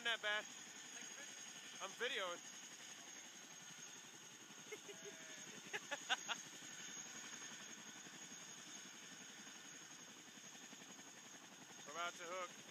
doing that bad. I'm videoing. We're about to hook.